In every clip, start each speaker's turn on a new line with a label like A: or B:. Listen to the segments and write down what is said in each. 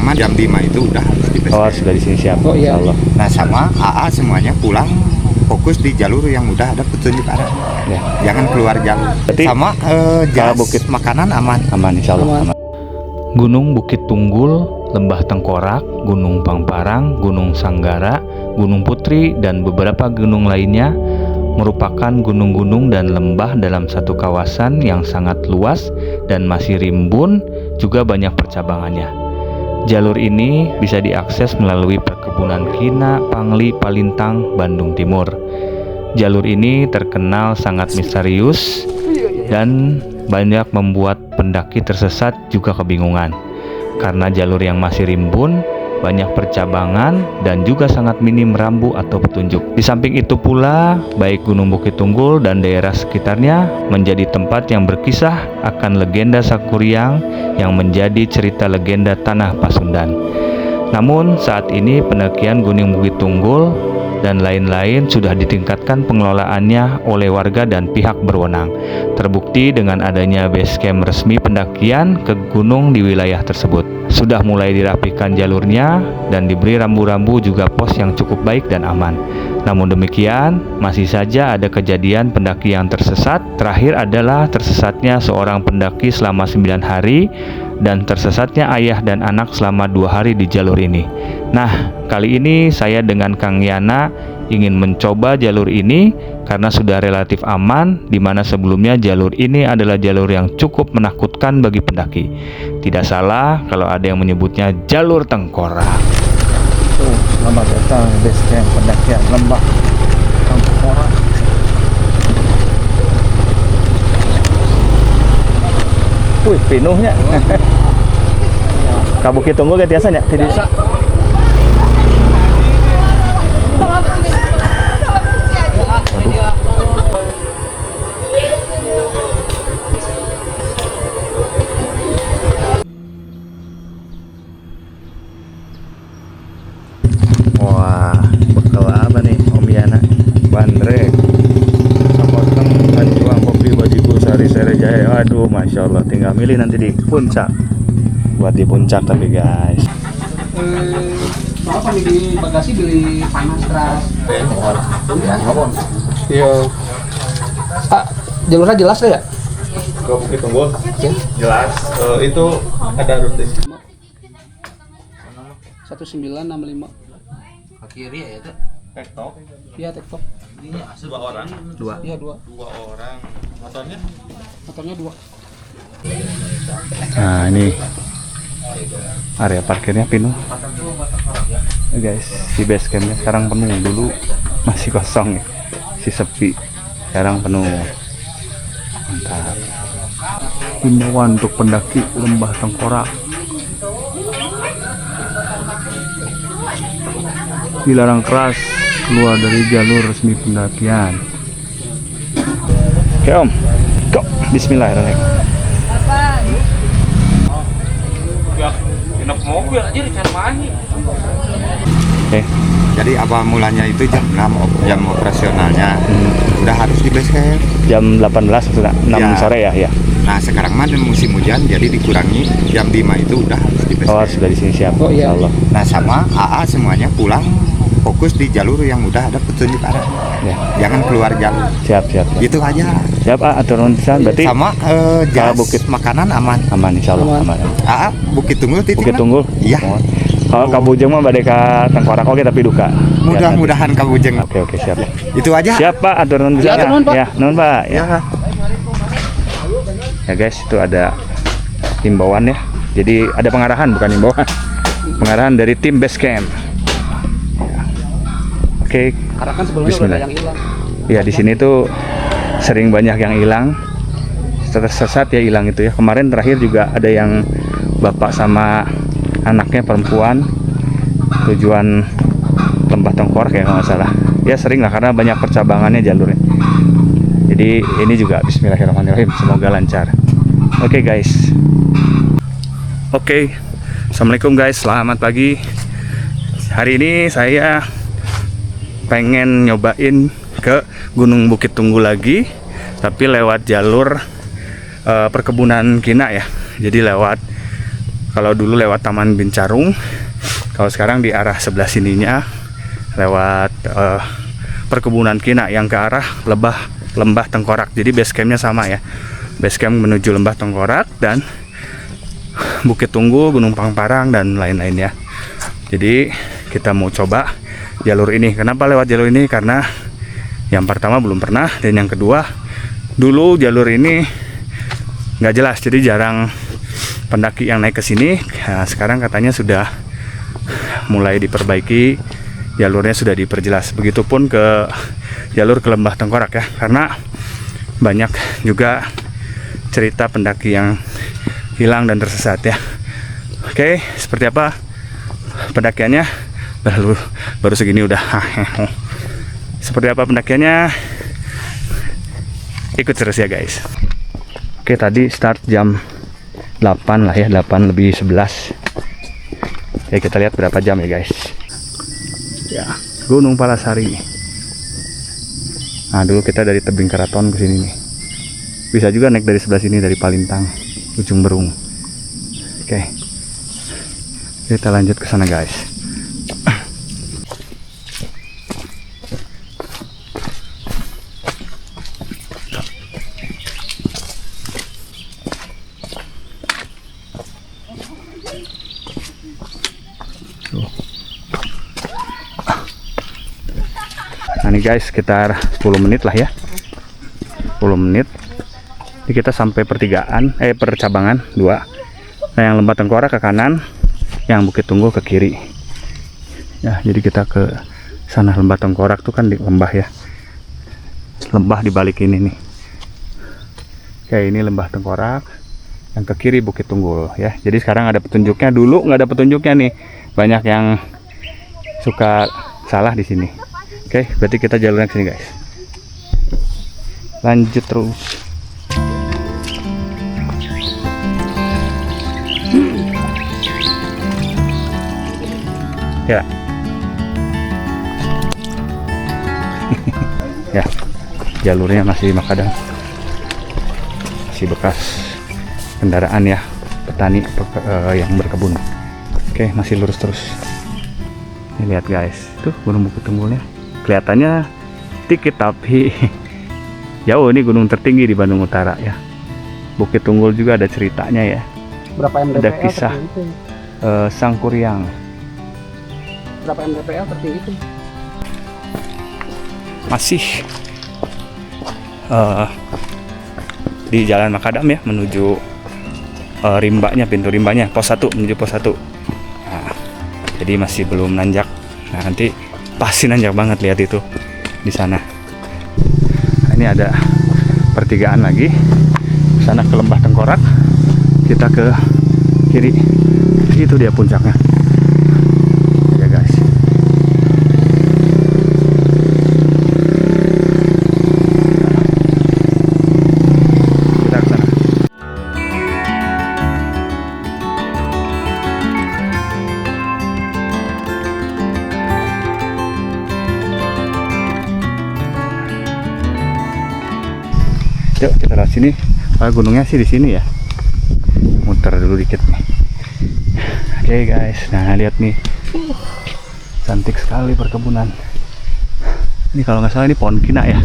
A: mah jam 5 itu udah harus di base
B: Oh,
A: camp.
B: sudah di sini siap.
C: Oh, iya.
B: Insya Allah.
A: Nah sama AA semuanya pulang fokus di jalur yang udah ada petunjuk arah.
B: Ya.
A: Jangan keluar jalur.
B: Berarti
A: Sama jas
B: bukit
A: makanan aman.
B: Aman insya Allah.
C: Aman.
B: Aman. Gunung Bukit Tunggul, Lembah Tengkorak, Gunung Pangparang, Gunung Sanggara, Gunung Putri, dan beberapa gunung lainnya merupakan gunung-gunung dan lembah dalam satu kawasan yang sangat luas dan masih rimbun, juga banyak percabangannya. Jalur ini bisa diakses melalui perkebunan Kina, Pangli, Palintang, Bandung Timur. Jalur ini terkenal sangat misterius dan banyak membuat pendaki tersesat juga kebingungan. Karena jalur yang masih rimbun, banyak percabangan, dan juga sangat minim rambu atau petunjuk. Di samping itu pula, baik Gunung Bukit Tunggul dan daerah sekitarnya menjadi tempat yang berkisah akan legenda Sakuriang yang menjadi cerita legenda Tanah Pasundan. Namun saat ini pendakian Gunung Bukit Tunggul dan lain-lain sudah ditingkatkan pengelolaannya oleh warga dan pihak berwenang. Terbukti dengan adanya base camp resmi pendakian ke gunung di wilayah tersebut. Sudah mulai dirapikan jalurnya dan diberi rambu-rambu juga pos yang cukup baik dan aman. Namun demikian, masih saja ada kejadian pendaki yang tersesat. Terakhir adalah tersesatnya seorang pendaki selama 9 hari dan tersesatnya ayah dan anak selama 2 hari di jalur ini. Nah, kali ini saya dengan Kang Yana ingin mencoba jalur ini karena sudah relatif aman, di mana sebelumnya jalur ini adalah jalur yang cukup menakutkan bagi pendaki. Tidak salah kalau ada yang menyebutnya jalur tengkorak.
C: Selamat datang base camp pendakian Lembah Tengkorak.
B: Wih, penuhnya. Ka Bukit Tunggul gak biasanya? Tidak. Wah, bekal apa nih Om Yana? Bandrek, Sapoteng, Tanjuang, Kopi, Bajigur, Sari, Sere, Jaya. Aduh, Masya Allah, tinggal milih nanti di puncak. Buat di puncak tapi guys.
C: Apa nih di bagasi beli panas keras? Iya. Jalurnya jelas ya?
D: Ke Bukit Tunggul jelas itu ada rute
C: 1965.
D: ke kiri ya itu tektok
C: Iya, TikTok.
D: ini dua orang
C: Iya, dua
D: orang motornya
C: motornya 2.
B: Nah, ini area parkirnya penuh. Guys, si base campnya sekarang penuh, dulu masih kosong ya, si sepi, sekarang penuh. Mantap. Himbauan untuk pendaki Lembah Tengkorak: dilarang keras keluar dari jalur resmi pendakian. Oke Om, go. Bismillahirrahmanirrahim.
D: ya enak mobil aja di Carmani
B: Oke.
A: Jadi apa mulanya itu jam 6 jam operasionalnya udah harus di base camp.
B: Jam 18 sudah 6
A: Ya.
B: sore ya, ya.
A: Nah sekarang mah musim hujan jadi dikurangi jam 5 itu udah harus di base
B: Oh,
A: camp.
B: sudah di sini siap.
C: Oh, iya.
B: Insya Allah.
A: Nah sama AA semuanya pulang fokus di jalur yang udah ada petunjuk arah.
B: Ya.
A: Jangan keluar jalur.
B: Siap, siap.
A: Gitu aja.
B: Siap, aturan bisa berarti
A: Sama jas
B: bukit.
A: makanan aman.
B: aman insya Allah,
C: Aman.
B: aman.
A: AA Bukit Tunggul titik.
B: Bukit
A: mana?
B: Tunggul.
A: Iya.
B: Kalau Kabujeng mah badai ka Tengkorak oke tapi duka.
A: Mudah-mudahan Kabujeng.
B: Oke, siap.
A: Itu aja.
B: Siap Pak, aturan bisa.
C: Ya, atur nuhun, Pak.
B: Ya, nuhun Pak. Ya.
A: Ya.
B: Ya guys, itu ada himbauan ya. Jadi ada pengarahan bukan himbauan. Pengarahan dari tim base camp. Ya. Oke.
C: Karena kan sebelumnya udah
B: Bismillah.
C: ada yang hilang.
B: Ya di sini tuh sering banyak yang hilang, tersesat ya, hilang itu ya. Kemarin terakhir juga ada yang bapak sama anaknya perempuan tujuan Lembah Tengkorak ya kalau nggak salah. Ya sering lah karena banyak percabangannya jalurnya. Jadi ini juga Bismillahirrahmanirrahim, semoga lancar. Oke guys. Oke. Assalamualaikum guys, selamat pagi. Hari ini saya pengen nyobain ke Gunung Bukit Tunggul lagi, tapi lewat jalur perkebunan Kina ya. Jadi lewat Kalau dulu lewat Taman Bincarung, kalau sekarang di arah sebelah sininya lewat perkebunan Kina yang ke arah Lembah Tengkorak. Jadi base campnya sama ya. Base camp menuju Lembah Tengkorak dan Bukit Tunggul, Gunung Pangparang dan lain-lainnya. Jadi kita mau coba jalur ini. Kenapa lewat jalur ini? Karena yang pertama belum pernah, dan yang kedua dulu jalur ini nggak jelas, jadi jarang pendaki yang naik ke sini. Nah, sekarang katanya sudah mulai diperbaiki, jalurnya sudah diperjelas. Begitupun ke jalur ke Lembah Tengkorak ya, karena banyak juga cerita pendaki yang hilang dan tersesat ya. Oke, seperti apa pendakiannya? Baru segini udah. Seperti apa pendakiannya? Ikut terus ya guys. Oke, tadi start jam 8 lah ya, 8 lebih 11. Ya, kita lihat berapa jam ya guys. Ya, Gunung Palasari. Nah, dulu kita dari Tebing Keraton ke sini nih. Bisa juga naik dari sebelah sini, dari Palintang, Ujung Berung. Oke. Kita lanjut ke sana guys. Nah ini guys, sekitar 10 menit lah ya, 10 menit. Jadi kita sampai percabangan 2. Nah, yang Lembah Tengkorak ke kanan, yang Bukit Tunggul ke kiri ya. Jadi kita ke sana. Lembah Tengkorak tuh kan di lembah ya, lembah di balik ini nih. Oke, ini Lembah Tengkorak, yang ke kiri Bukit Tunggul ya. Jadi sekarang ada petunjuknya, dulu nggak ada petunjuknya nih, banyak yang suka salah di sini. Oke, berarti kita jalurnya ke sini guys. Lanjut terus. Ya. Ya. Jalurnya masih makadam. Masih bekas kendaraan ya, petani yang berkebun. Oke, masih lurus terus. Ini lihat guys, tuh Gunung Bukit Tunggulnya. Kelihatannya dikit tapi jauh. Ini gunung tertinggi di Bandung Utara ya. Bukit Tunggul juga ada ceritanya ya.
C: Berapa mdpl
B: Ada kisah
C: tertinggi itu?
B: Sang Kuryang.
C: Berapa mdpl tertinggi itu?
B: Masih di Jalan Makadam ya, menuju rimbanya, pintu rimbanya, pos 1, menuju pos 1. Nah, jadi masih belum nanjak. Nah, nanti pasti nanjak banget, lihat itu di sana. Nah, ini ada pertigaan lagi. Sana ke Lembah Tengkorak, kita ke kiri. Itu dia puncaknya. Ya guys. Kita ke sana. Yuk kita lihat sini. Gunungnya sih di sini ya. Muter dulu dikit nih. Oke guys, nah lihat nih, cantik sekali perkebunan. Ini kalau nggak salah ini pohon kina ya.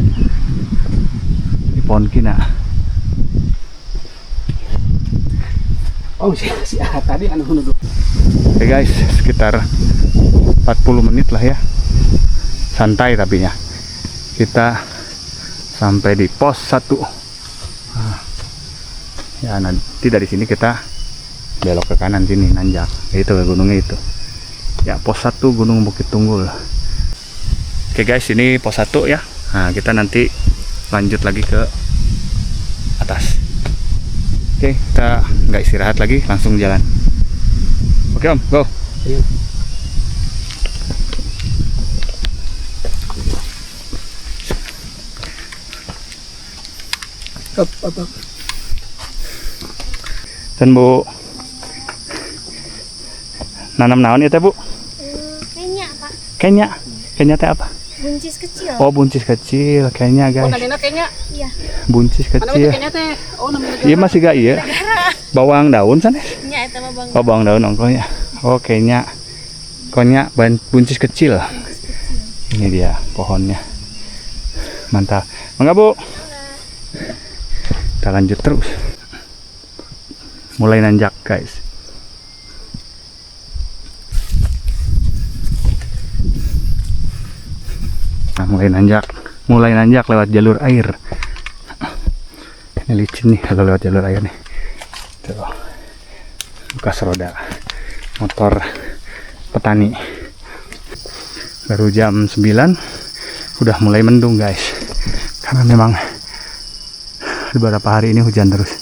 B: Ini pohon kina.
C: Oh si tadi anu duduk.
B: Oke guys, sekitar 40 menit lah ya. Santai tapi ya. Kita sampai di pos 1. Ya, nanti dari sini kita belok ke kanan sini, nanjak. Itu ke gunungnya itu. Ya, pos 1 Gunung Bukit Tunggul. Oke guys, ini pos 1 ya. Nah, kita nanti lanjut lagi ke atas. Oke, kita nggak istirahat lagi, langsung jalan. Oke Om, go.
C: Iya. Up.
B: Dan Bu, nanam naon ya teh Bu?
E: Kayaknya Pak.
B: Kayaknya teh apa?
E: Buncis kecil.
B: Oh, buncis kecil kayaknya
C: Oh,
B: guys.
C: namanya kayaknya.
E: Iya.
B: Buncis
C: Mana itu
B: kecil.
C: kayaknya teh? Oh, namanya.
B: Iya masih gak iya. Bawang daun sana.
E: Nya eta mah Bang.
B: Oh, bawang daun ongkonya. Oh, kayaknya buncis kecil. Ini dia pohonnya. Mantap. Mangga, Bu. Kita lanjut terus. Mulai nanjak, guys. Nah, mulai nanjak lewat jalur air. Ini licin nih kalau lewat jalur air nih. Tuh. Bekas roda motor petani. Baru jam 9 udah mulai mendung, guys. Karena memang beberapa hari ini hujan terus.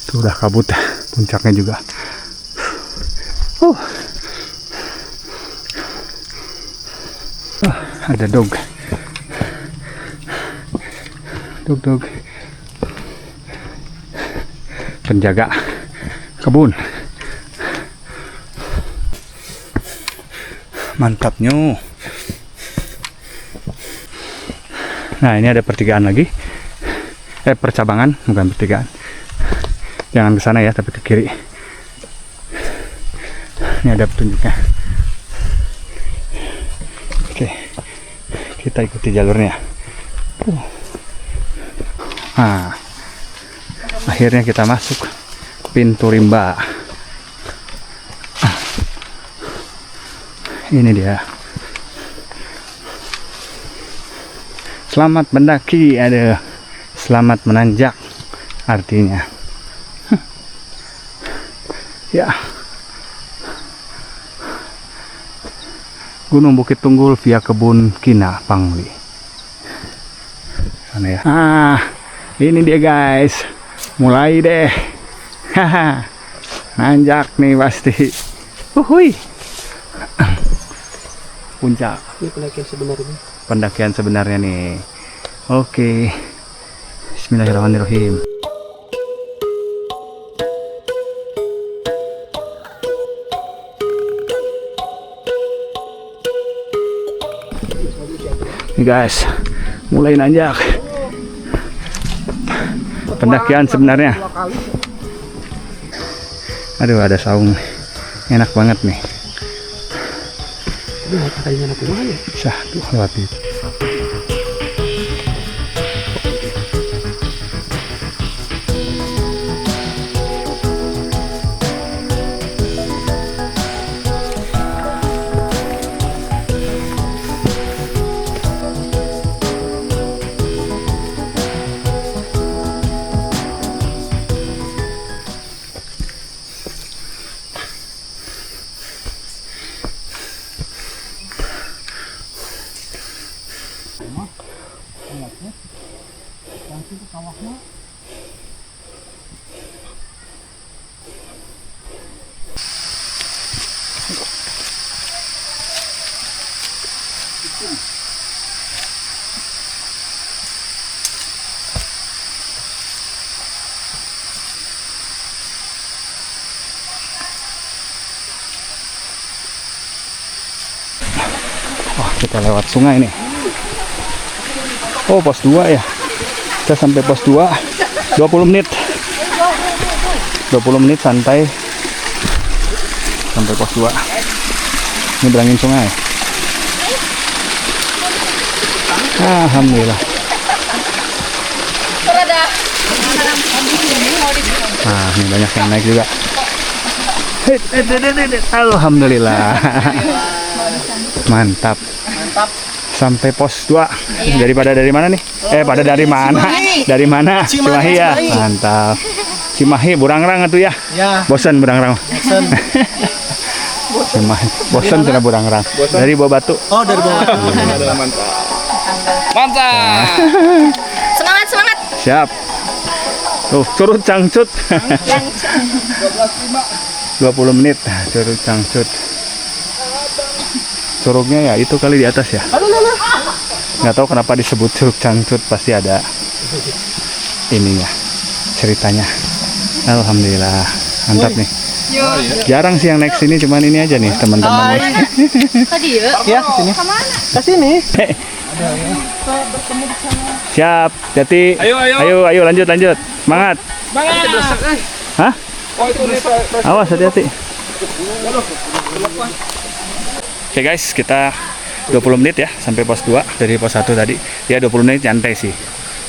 B: Tuh udah kabut puncaknya juga. Ada dog. Dog. Penjaga kebun. Mantapnya. Nah, ini ada pertigaan lagi. Percabangan, bukan pertigaan. Jangan ke sana ya, tapi ke kiri. Ini ada petunjuknya. Oke. Kita ikuti jalurnya. Nah, akhirnya kita masuk pintu rimba. Ini dia. Selamat mendaki, ada selamat menanjak artinya. Ya. Gunung Bukit Tunggul via Kebun Kina Pangli. Sana ya. Ini dia guys. Mulai deh. Haha. Nanjak nih pasti. Uhuy. Puncak.
C: Ini pendakian sebenarnya.
B: Pendakian sebenarnya nih. Oke. Bismillahirrahmanirrahim. Nih guys, mulai nanjak. Pendakian sebenarnya. Aduh, ada saung. Enak banget nih.
C: Aduh, kayaknya anak rumah ya.
B: Bisa tuh lewat itu. Wah, kita lewat sungai nih. Oh, pos 2 ya. Kita sampai pos 2 20 menit. 20 menit santai sampai pos 2. Ini berangin sungai. Alhamdulillah. Nah, ini banyak yang naik juga. Alhamdulillah. Mantap. Sampai pos 2. Dari mana nih? Dari mana? Dari mana? Cimahi ya. Mantap. Cimahi Burangrang atuh ya.
C: Ya.
B: Bosan Burangrang. Cimahi. Bosan cenah Burangrang. Dari Bawah Batu.
C: Oh, dari bawah.
E: Mantap. Semangat.
B: Siap. Tuh, curut cangcut. 20 menit curug cangcut. Curugnya ya itu kali di atas ya. Nggak tahu kenapa disebut curug cangcut, pasti ada ininya, ceritanya. Alhamdulillah, mantap nih. Jarang sih yang naik sini, cuman ini aja nih teman-teman.
E: Tadi ya.
C: Ya, sini.
E: Kemana?
C: Ke sini.
B: Siap, hati. Ayo, lanjut. Semangat. Hah? Awas, hati-hati. Oke guys, kita 20 menit ya sampai pos 2 dari pos 1 tadi. Ya 20 menit nyantai sih.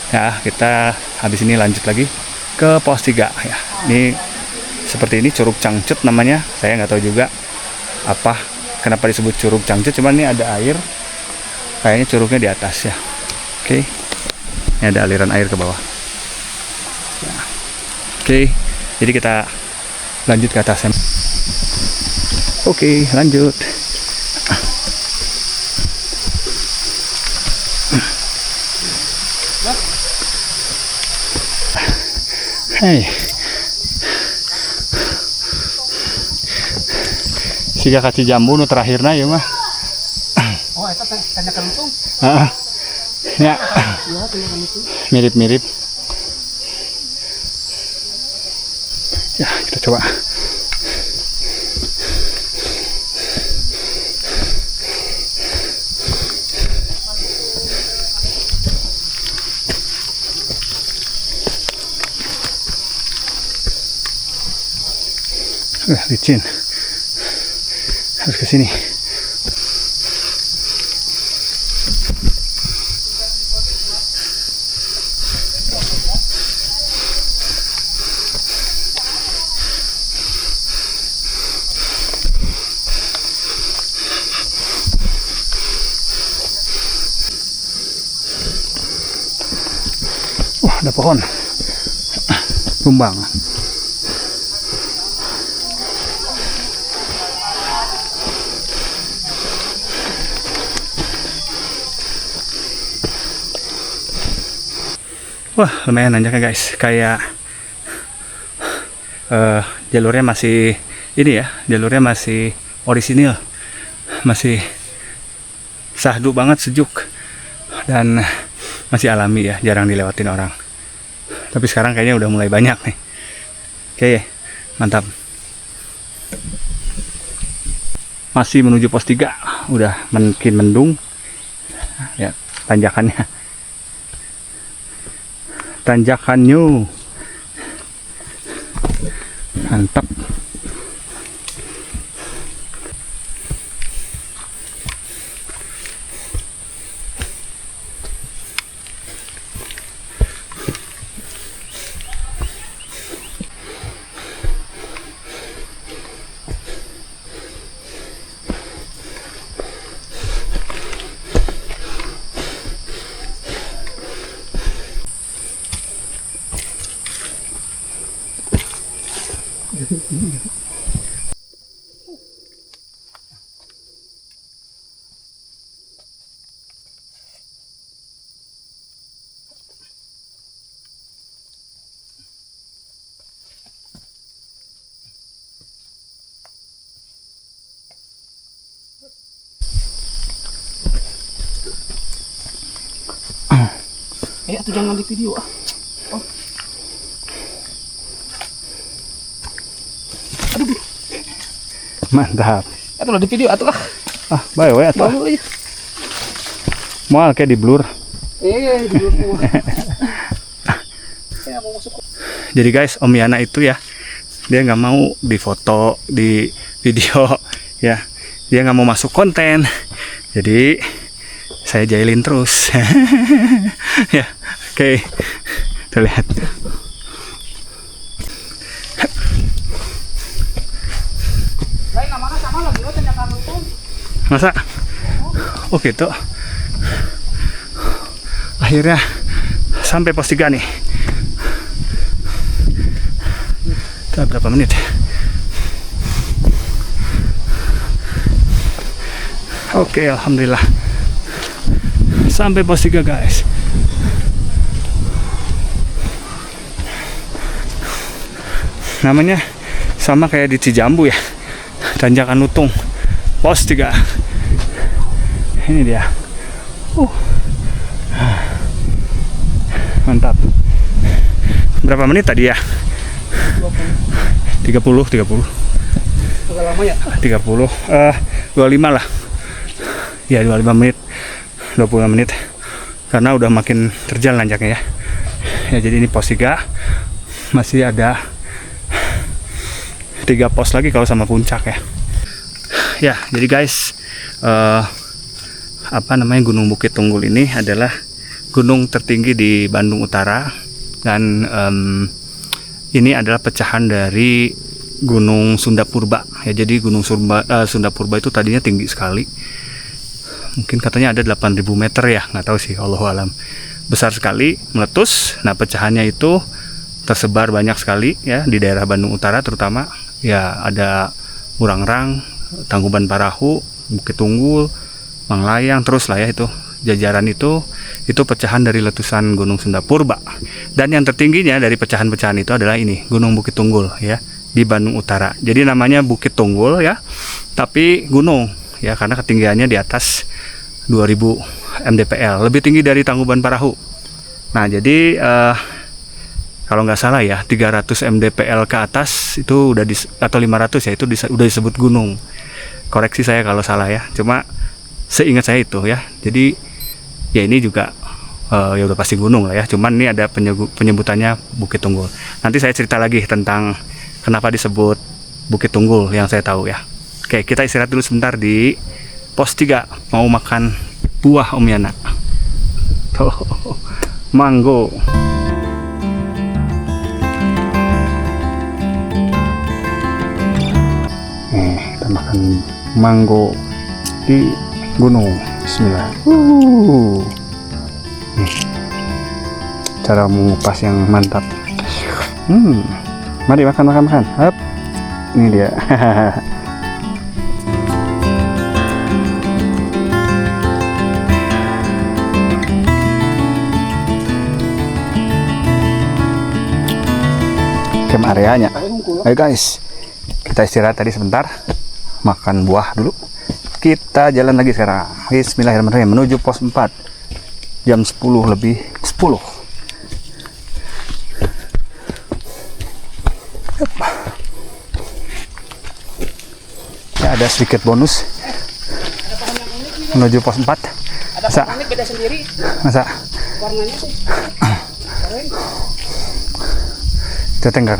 B: Ya, kita habis ini lanjut lagi ke pos 3 ya. Ini seperti ini Curug Cangcut namanya. Saya nggak tahu juga apa kenapa disebut Curug Cangcut, cuman ini ada air. Kayaknya curugnya di atas ya. Oke. Ini ada aliran air ke bawah. Ya. Oke. Jadi kita lanjut ke atasnya. Oke, lanjut. Hei. Siga kaci jambu nu terakhirna ya mah.
C: Oh, eta teh tanyakan lutung.
B: Heeh. Ya.
C: Ya, tanyakan lutung.
B: Mirip-mirip. Ya, kita coba. Licin. Harus ke sini. Wah, ada pohon tumbang. Wah, lumayan nanjaknya guys. Kayak jalurnya masih ini ya, jalurnya masih orisinil, masih sahdu banget, sejuk, dan masih alami ya, jarang dilewatin orang. Tapi sekarang kayaknya udah mulai banyak nih. Oke, mantap. Masih menuju pos 3, udah makin mendung. Ya, tanjakannya. Mantap.
C: Atuh jangan di video ah. Oh. Aduh.
B: Mantap.
C: Atuh lah di video atuh ah.
B: Ah, bae we atuh.
C: Mau ya.
B: Moal kayak di blur.
C: Di blur semua. Saya mau masuk.
B: Jadi guys, Om Yana itu ya, dia nggak mau difoto di video ya. Dia nggak mau masuk konten. Jadi saya jahilin terus. Ya, oke. Kita lihat.
C: Lain namanya sama lagi oh tanyakan lutung.
B: Masa? Oh gitu. Akhirnya sampai pos 3 nih. Kita berapa menit? Oke, alhamdulillah. Sampai pos 3 guys. Namanya sama kayak di Cijambu ya, tanjakan lutung, pos 3. Ini dia. Mantap. Berapa menit tadi ya? 30.
C: Agak lama ya?
B: 25 lah. Ya 25 menit.
F: 25 menit karena udah makin terjal nanjaknya ya. Ya jadi ini pos 3, masih ada 3 pos lagi kalau sama puncak ya. Ya jadi guys, Gunung Bukit Tunggul ini adalah gunung tertinggi di Bandung Utara, dan ini adalah pecahan dari Gunung Sunda Purba ya. Jadi Gunung Sunda Purba itu tadinya tinggi sekali, mungkin katanya ada 8.000 meter ya, nggak tahu sih, Allahu alam. Besar sekali, meletus. Nah pecahannya itu tersebar banyak sekali ya di daerah Bandung Utara, terutama ya ada Burangrang, Tangkuban Parahu, Bukit Tunggul, Manglayang, terus lah ya, itu jajaran itu pecahan dari letusan Gunung Sunda Purba. Dan yang tertingginya dari pecahan-pecahan itu adalah ini, Gunung Bukit Tunggul ya, di Bandung Utara. Jadi namanya Bukit Tunggul ya, tapi gunung ya, karena ketinggiannya di atas 2000 mdpl, lebih tinggi dari Tangkuban Parahu. Nah jadi kalau nggak salah ya 300 mdpl ke atas itu udah atau 500 ya, itu udah disebut gunung. Koreksi saya kalau salah ya, cuma seingat saya itu ya. Jadi ya ini juga ya udah pasti gunung lah ya, cuman ini ada penyebutannya Bukit Tunggul. Nanti saya cerita lagi tentang kenapa disebut Bukit Tunggul yang saya tahu ya. Oke, kita istirahat dulu sebentar di pos 3, mau makan buah Om Yana. Tuh, mango. Kita makan mango di gunung. Bismillah. Cara mengupas yang mantap. Mari makan. Hap. Ini dia. Camp areanya. Ayo guys, kita istirahat tadi sebentar, makan buah dulu. Kita jalan lagi sekarang. Bismillahirrahmanirrahim, menuju pos 4 jam 10 lebih 10. Ya, ada sedikit bonus menuju pos 4.
C: Ada pohon unik beda sendiri.
F: Masa?
C: Warnanya tuh.
F: Itu teh nggak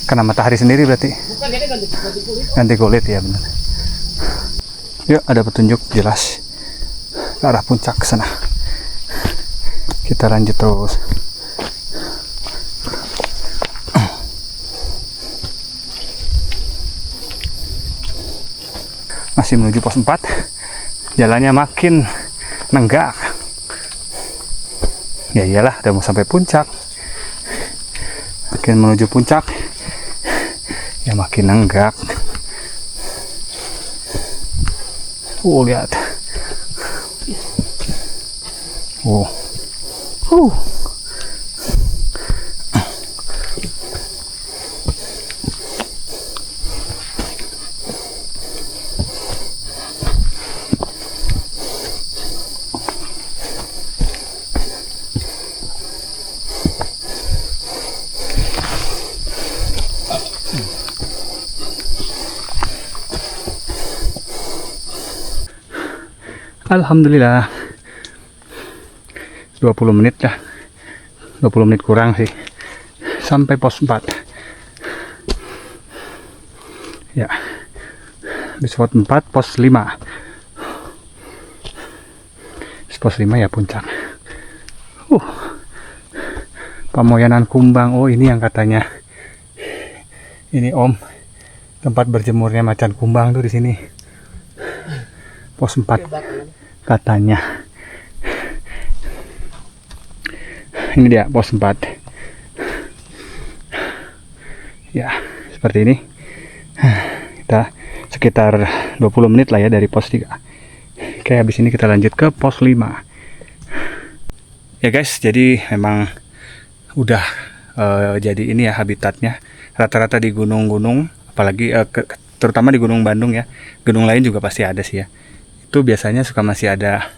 F: kena matahari sendiri berarti.
C: Bukan, dia ganti kulit.
F: Ganti kulit ya, benar. Yuk, ada petunjuk jelas ke arah puncak sana. Kita lanjut terus. Masih menuju pos 4. Jalannya makin nenggak. Ya iyalah, udah mau sampai puncak. Makin menuju puncak ya makin nenggak. Lihat. Alhamdulillah 20 menit lah, 20 menit kurang sih sampai pos 4 ya. Di spot 4 pos 5, pos 5 ya puncak. Pamoyanan kumbang. Oh ini yang katanya ini Om, tempat berjemurnya macan kumbang tuh di sini. Pos 4 katanya. Ini dia pos 4 ya, seperti ini. Kita sekitar 20 menit lah ya dari pos 3. Oke, habis ini kita lanjut ke pos 5 ya guys. Jadi memang udah jadi ini ya habitatnya rata-rata di gunung-gunung, apalagi terutama di Gunung Bandung ya. Gunung lain juga pasti ada sih ya. Itu biasanya suka masih ada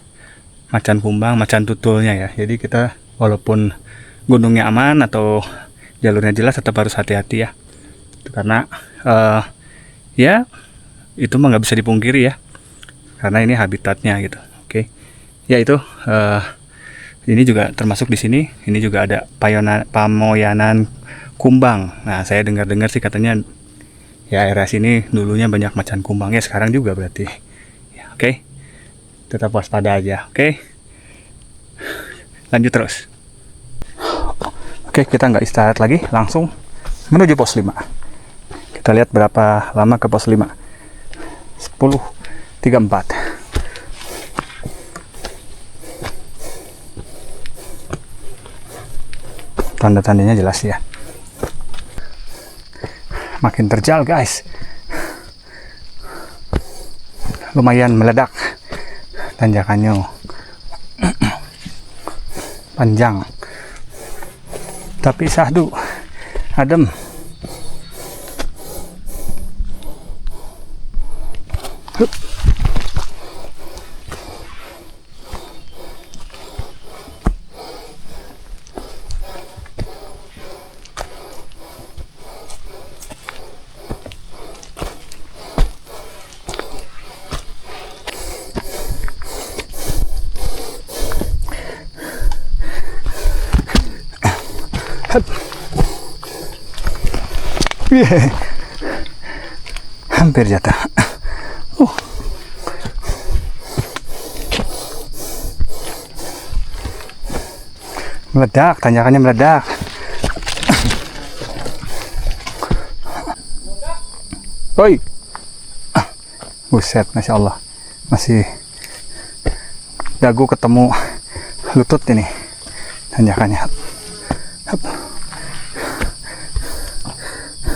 F: macan kumbang, macan tutulnya ya. Jadi kita walaupun gunungnya aman atau jalurnya jelas, tetap harus hati-hati ya. Karena ya itu mah nggak bisa dipungkiri ya, karena ini habitatnya gitu. Oke. Ya itu, ini juga termasuk di sini. Ini juga ada Pamoyanan kumbang. Nah, saya dengar-dengar sih katanya ya area sini dulunya banyak macan kumbangnya, sekarang juga berarti. Ya, oke. Tetap waspada aja, oke? Lanjut terus. Oke, kita nggak istirahat lagi, langsung menuju pos 5. Kita lihat berapa lama ke pos 5. 10.34. Tanda-tandanya jelas ya. Makin terjal guys. Lumayan meledak. Tanjakannya panjang. Tapi sahdu, adem. Hup. Yeah. Hampir jatuh. Meledak, tanjakannya meledak. Oi. Buset, Masya Allah. Masih dagu ketemu lutut ini tanjakannya. Hup.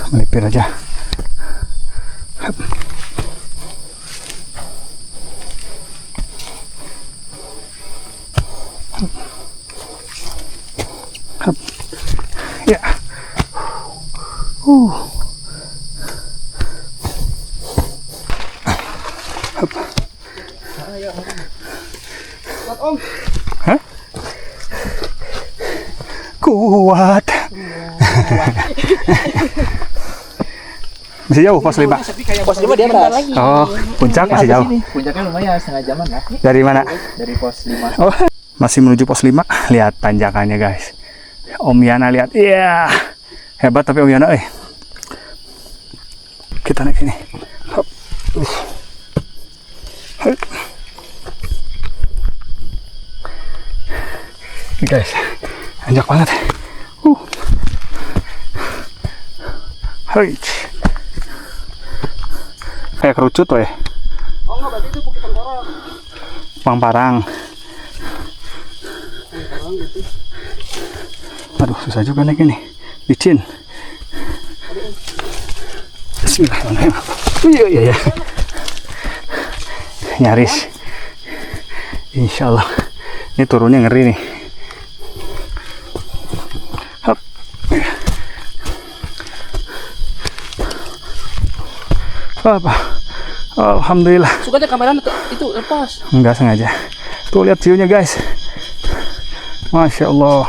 F: Melipir aja. Hup. Hup. Ya. Hup. Hah? Kuat. Masih jauh pos 5.
C: Pos 5 di atas.
F: Oh, puncak masih jauh.
C: Puncaknya lumayan setengah jaman lah.
F: Dari mana?
C: Dari pos 5.
F: Oh, masih menuju pos 5. Lihat tanjakannya, guys. Om Yana lihat. Iya. Hebat tapi Om Yana, Kita naik sini. Hop. Hop. Ini guys, anjak banget. Hai. Kayak kerucut
C: Oh enggak, berarti itu Bukit Tengkorak.
F: Pangparang. Aduh, susah juga naik ini. Licin. Bismillahirrahmanirrahim. Iya. Nyaris. Insya Allah. Ini turunnya ngeri nih. Hop. Apa? Alhamdulillah.
C: Suka aja kamera itu lepas.
F: Enggak sengaja. Tuh lihat view-nya guys. Masya Allah.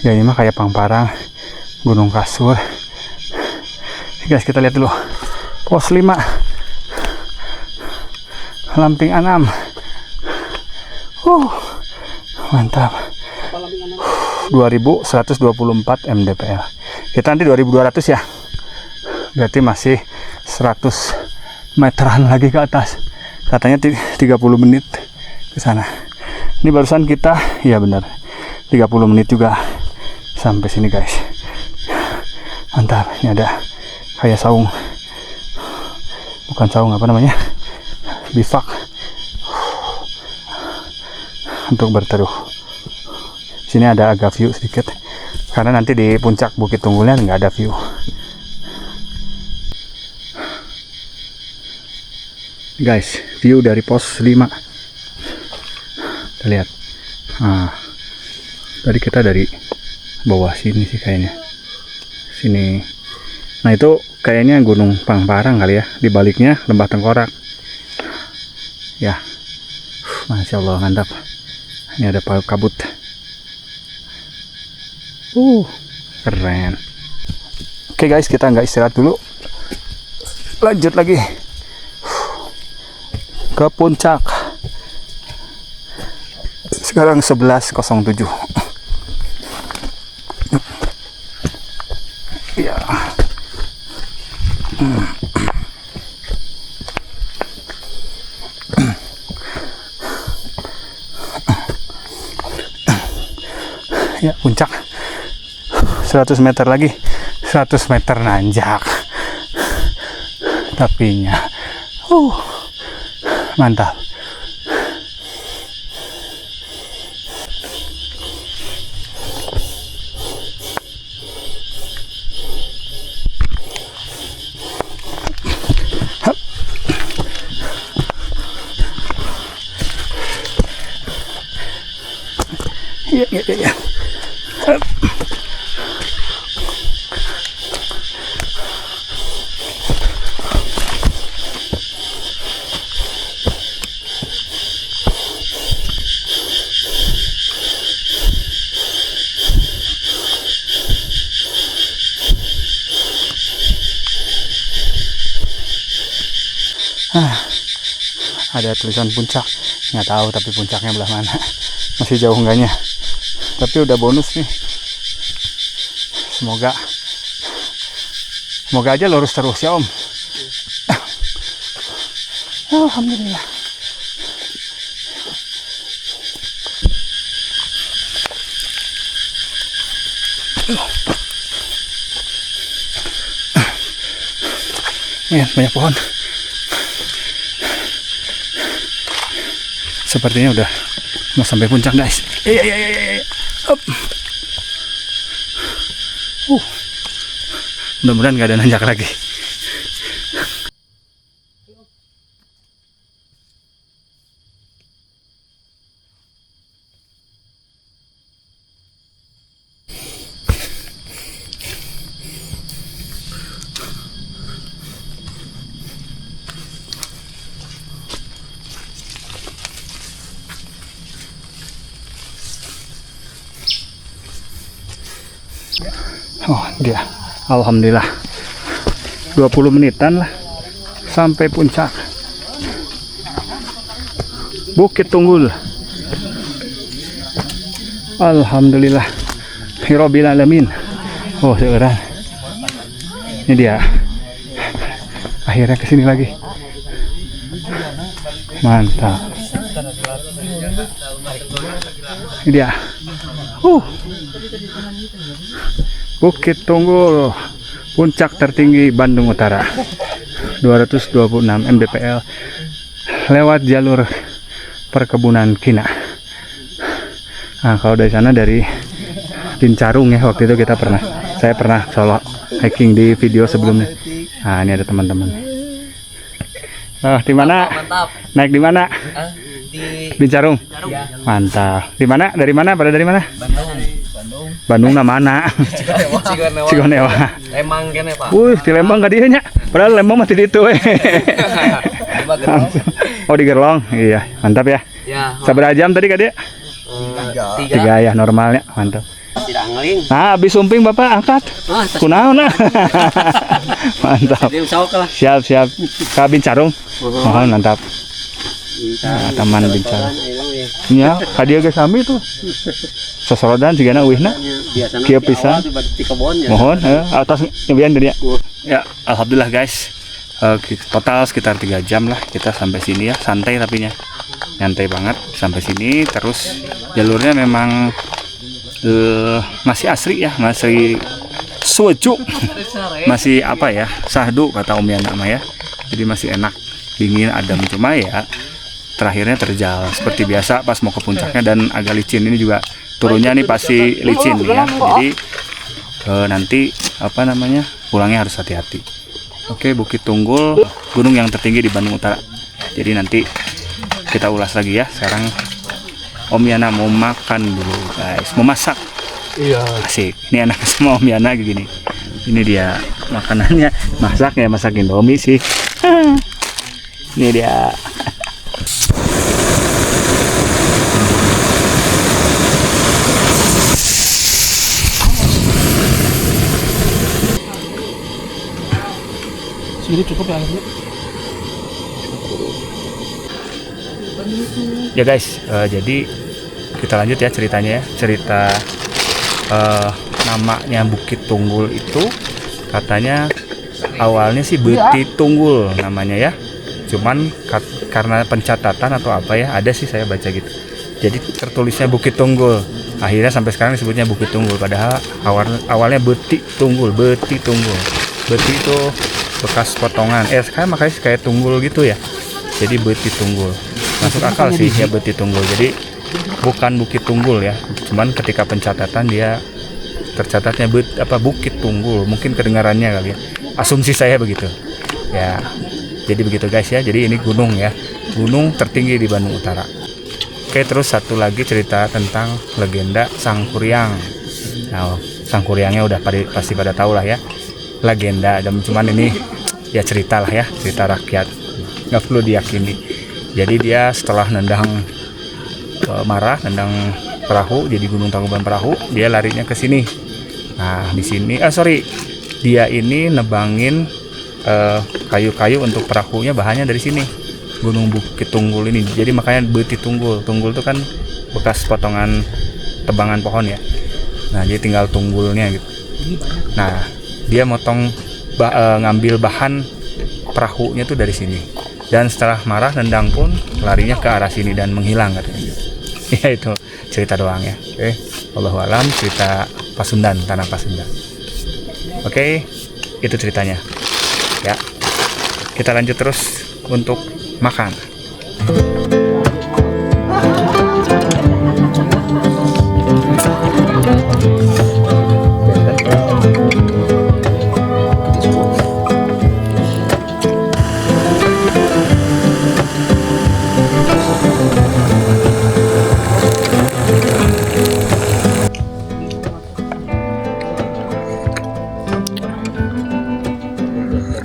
F: Ya ini mah kayak Pangparang, Gunung Kasur. Guys, kita lihat dulu. Pos 5. Lamping 6. Mantap. 2124 mdpl. Kita nanti 2200 ya. Berarti masih 100 meteran lagi ke atas. Katanya 30 menit ke sana. Ini barusan kita, ya benar, 30 menit juga sampai sini guys. Mantap. Ini ada kayak saung, bukan saung, apa namanya, bivak untuk berteduh. Sini ada agak view sedikit karena nanti di puncak Bukit Tunggulnya nggak ada view. Guys, view dari pos 5. Kita lihat. Nah, tadi kita dari bawah sini sih kayaknya. Sini. Nah, itu kayaknya Gunung Pangparang kali ya. Di baliknya Lembah Tengkorak. Ya. Masya Allah, mantap. Ini ada kabut. Keren. Oke guys, kita nggak istirahat dulu. Lanjut lagi. ke puncak. Sekarang 11.07. Ya. Ya, puncak 100 meter lagi, 100 meter nanjak tapinya. Mantap. Ya. Ada tulisan puncak, nggak tahu tapi puncaknya belah mana, masih jauh enggaknya, tapi udah bonus nih. Semoga aja lurus terus ya Om. Alhamdulillah. Ya, banyak pohon. Sepertinya udah mau sampai puncak guys. Iya. Mudah-mudahan nggak ada nanjak lagi. Oh dia, alhamdulillah 20 menitan lah sampai puncak Bukit Tunggul. Alhamdulillah Hirobbil alamin. Oh sekarang ini dia, akhirnya kesini lagi. Mantap. Ini dia, Bukit Tunggul, puncak tertinggi Bandung Utara, 226 mdpl, lewat jalur perkebunan Kina. Nah, kalau dari sana dari Pincarung ya, waktu itu saya pernah solo hiking di video sebelumnya. Nah, ini ada teman-teman. Oh, di mana?
C: Mantap.
F: Naik di mana?
C: Di
F: Pincarung.
C: ya.
F: Mantap. Di mana? Dari mana? Pada dari mana?
C: Bandung.
F: Bandung mana? Cigonewa.
C: Emang kene Pak.
F: Di Lembang gak dia nya. Padahal Lembang masih di itu. Oh di Gerlong. Iya, mantap ya.
C: Ya.
F: Sabar jam tadi kak dia? 3 ya normalnya. Mantap.
C: Tidak ngeling.
F: Nah, habis sumping Bapak angkat. Kunaon nah. Mantap. Siap. Kak Bincarung. Mohon mantap. Nah, Taman Bincarung. Ya, hadiah ge sami tuh. Sosorodan sigana euihna. Kieu pisan. Mohon atas nyobian dia. Ya, alhamdulillah guys. Total sekitar 3 jam lah kita sampai sini ya, santai tapi nyantai banget sampai sini. Terus jalurnya memang masih asri ya, masih suju, masih apa ya, sahdu kata Om Yana mah ya. Jadi masih enak, dingin, adem. Cuma ya terakhirnya terjal seperti biasa pas mau ke puncaknya, dan agak licin. Ini juga turunnya nih pasti licin ya. Jadi nanti apa namanya, pulangnya harus hati-hati. Oke, Bukit Tunggul, gunung yang tertinggi di Bandung Utara. Jadi nanti kita ulas lagi ya. Sekarang Om Yana mau makan dulu guys, mau masak. Iya. Asik. Ini anak sama Om Yana gini. Ini dia makanannya, masak Indomie sih. Ini dia.
C: Segini cukup ya airnya.
F: Ya guys, jadi kita lanjut ya ceritanya ya. Cerita namanya Bukit Tunggul itu katanya awalnya sih Beti Tunggul namanya ya. Cuman karena pencatatan atau apa ya, ada sih saya baca gitu. Jadi tertulisnya Bukit Tunggul. Akhirnya sampai sekarang disebutnya Bukit Tunggul. Padahal awalnya Beti Tunggul. Beti itu bekas potongan. Sekarang makanya kayak tunggul gitu ya. Jadi Beti Tunggul. Masuk akal sih ya Beti Tunggul. Jadi bukan Bukit Tunggul ya. Cuman ketika pencatatan dia tercatatnya Bukit Tunggul. Mungkin kedengarannya kali ya. Asumsi saya begitu. Ya. Jadi begitu guys ya. Jadi ini gunung ya. Gunung tertinggi di Bandung Utara. Oke, terus satu lagi cerita tentang legenda Sangkuriang. Nah, Sangkuriangnya udah pasti pada tahu lah ya. Legenda, dan cuman ini ya cerita lah ya, cerita rakyat. Nggak perlu diyakini. Jadi dia setelah nendang perahu, jadi Gunung Tangkuban Perahu, dia larinya ke sini. Nah, di sini, dia ini nebangin kayu-kayu untuk perahunya, bahannya dari sini. Gunung Bukit Tunggul ini, jadi makanya Beti Tunggul. Tunggul itu kan bekas potongan tebangan pohon ya. Nah, jadi tinggal tunggulnya gitu. Nah, dia ngambil bahan perahunya tuh dari sini. Dan setelah marah nendang pun larinya ke arah sini dan menghilang katanya. Ya itu cerita doang ya. Oke, Allahualam, cerita Pasundan, tanah Pasundan. Oke, itu ceritanya. Ya, kita lanjut terus untuk makan.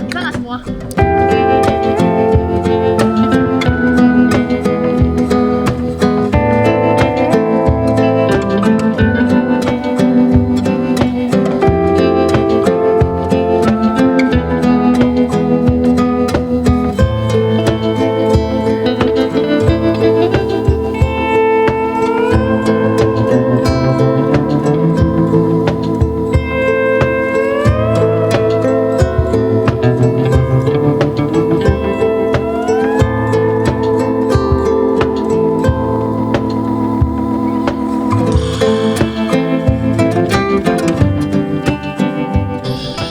E: Kita nggak semua.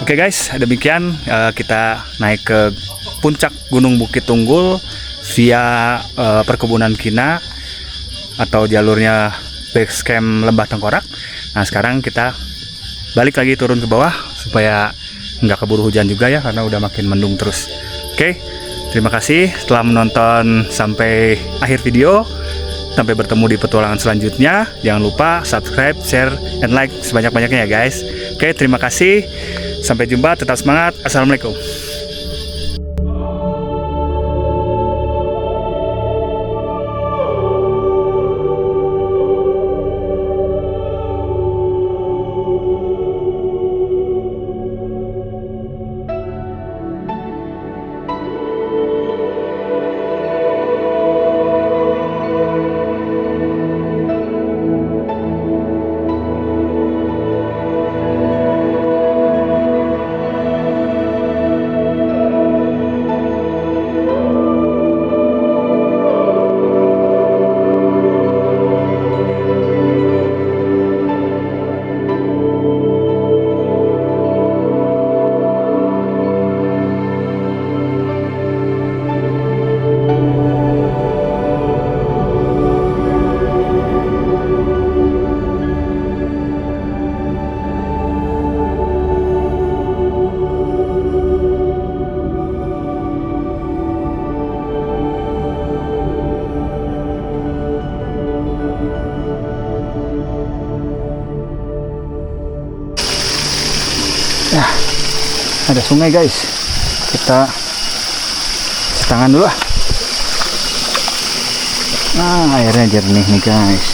F: Oke guys, demikian kita naik ke puncak Gunung Bukit Tunggul via perkebunan Kina atau jalurnya base camp Lembah Tengkorak. Nah, sekarang kita balik lagi turun ke bawah supaya nggak keburu hujan juga ya, karena udah makin mendung terus. Oke, terima kasih telah menonton sampai akhir video. Sampai bertemu di petualangan selanjutnya. Jangan lupa subscribe, share, and like sebanyak-banyaknya ya guys. Oke, terima kasih. Sampai jumpa, tetap semangat. Assalamualaikum. Nah, ada sungai guys. Kita tangan dulu lah. Nah, airnya jernih nih guys.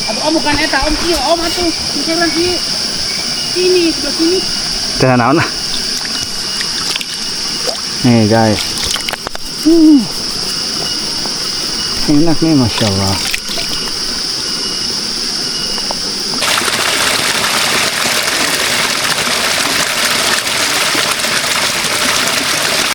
C: Aduh, om bukan eta, om kieu, om atuh. Mikiran kieu. Sini, sebelah sini.
F: Teh naon lah. Nih guys. Enak nih, Masya Allah.